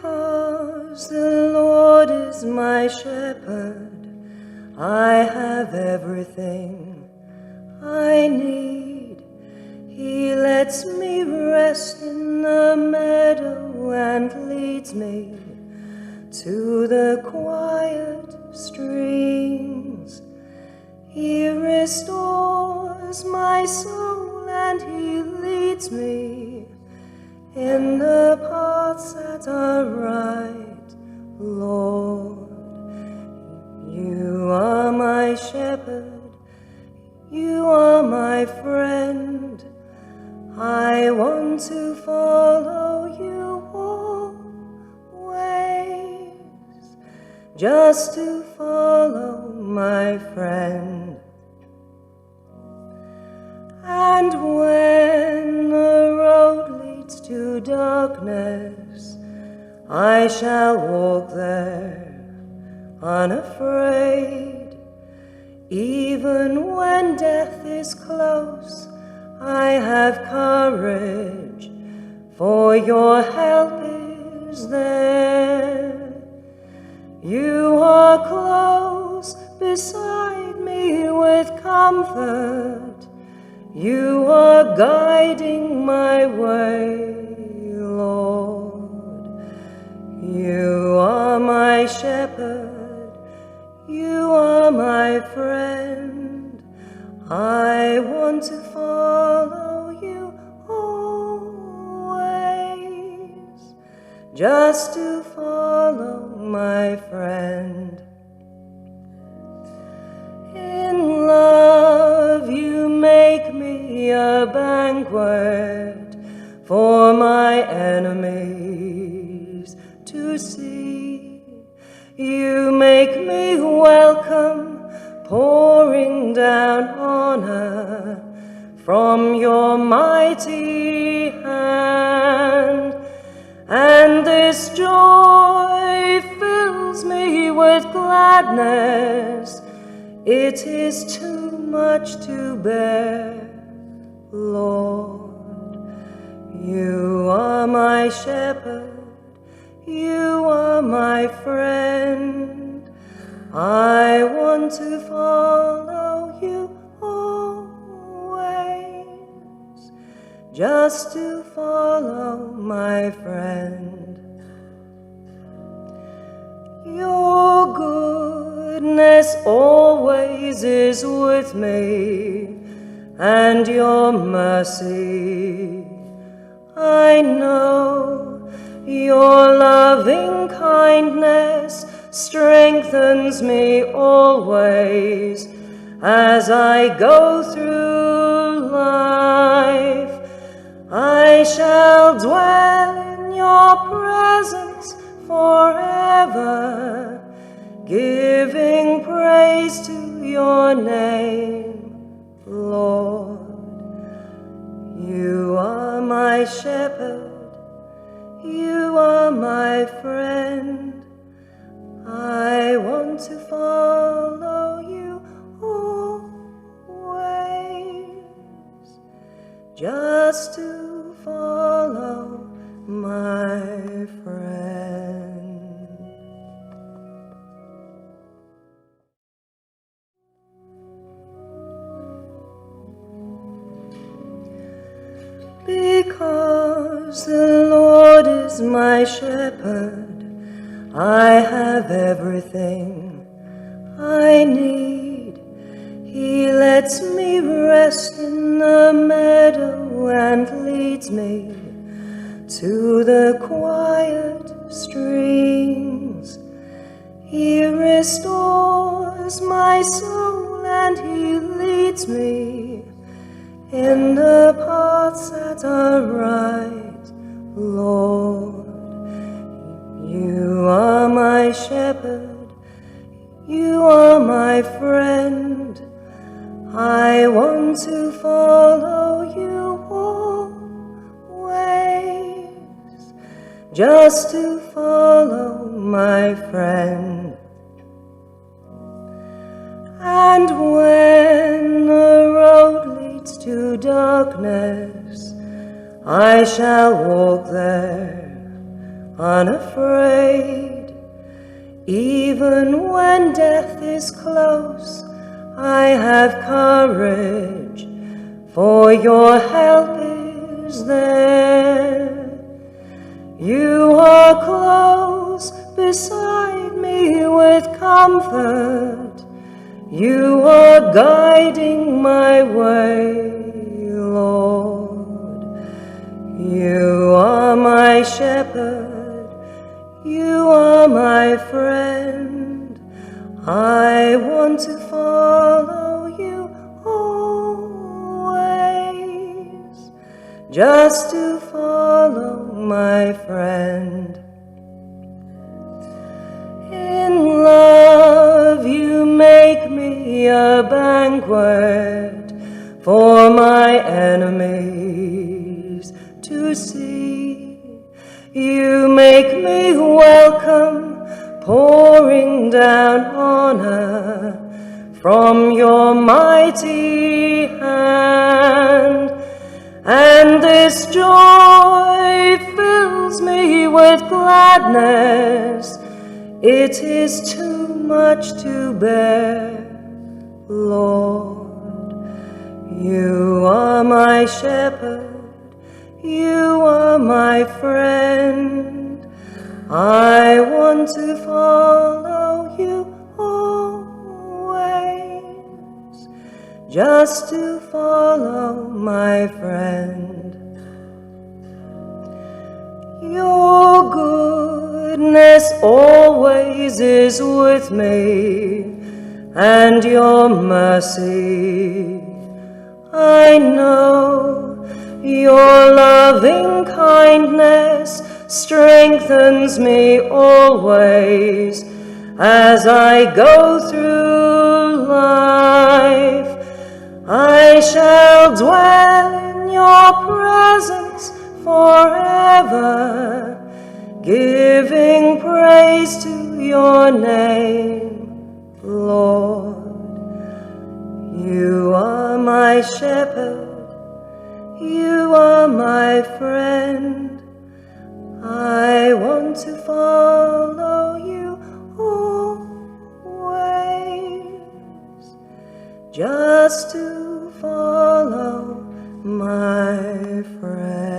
Because the Lord is my shepherd, I have everything I need. He lets me rest in the meadow and leads me to the quiet streams. He restores my soul and He leads me in the paths that are right, Lord. You are my shepherd, you are my friend. I want to follow you always, just to follow my friend. And when the road leads to darkness, I shall walk there unafraid. Even when death is close, I have courage, for your help is there. You are close beside me with comfort. You are guiding my way, Lord. You are my shepherd, you are my friend. I want to follow you always, just to follow my friend. In love you make me a banquet for my enemies to see. You make me welcome, pouring down honor from your mighty hand. And this joy fills me with gladness. It is too much to bear, Lord. You are my shepherd, you are my friend. I want to follow you always, just to follow my friend. Your goodness always is with me, and your mercy, I know. Your loving kindness strengthens me always as I go through life. I shall dwell in your presence forever, giving praise to your name, Lord. You are my shepherd, you are my friend. I want to follow you always, just to follow my friend. Because the Lord is my shepherd, I have everything I need. He lets me rest in the meadow and leads me to the quiet streams. He restores my soul and He leads me in the paths that are right, Lord. You are my shepherd, you are my friend. I want to follow you always, just to follow my friend. And when the road leads to darkness, I shall walk there unafraid. Even when death is close, I have courage, for your help is there. You are close beside me with comfort. You are guiding my way, Lord. You are my shepherd. You are my friend. I want to follow you always, just to follow my friend. In love you make me a banquet for my enemies to see. You make me welcome, pouring down honor from your mighty hand. And this joy fills me with gladness. It is too much to bear, Lord. You are my shepherd. You are my friend. I want to follow you always, just to follow my friend. Your goodness always is with me, and your mercy, I know. Your loving kindness strengthens me always as I go through life. I shall dwell in your presence forever, giving praise to your name, Lord. You are my shepherd. You are my friend. I want to follow you always, just to follow my friend.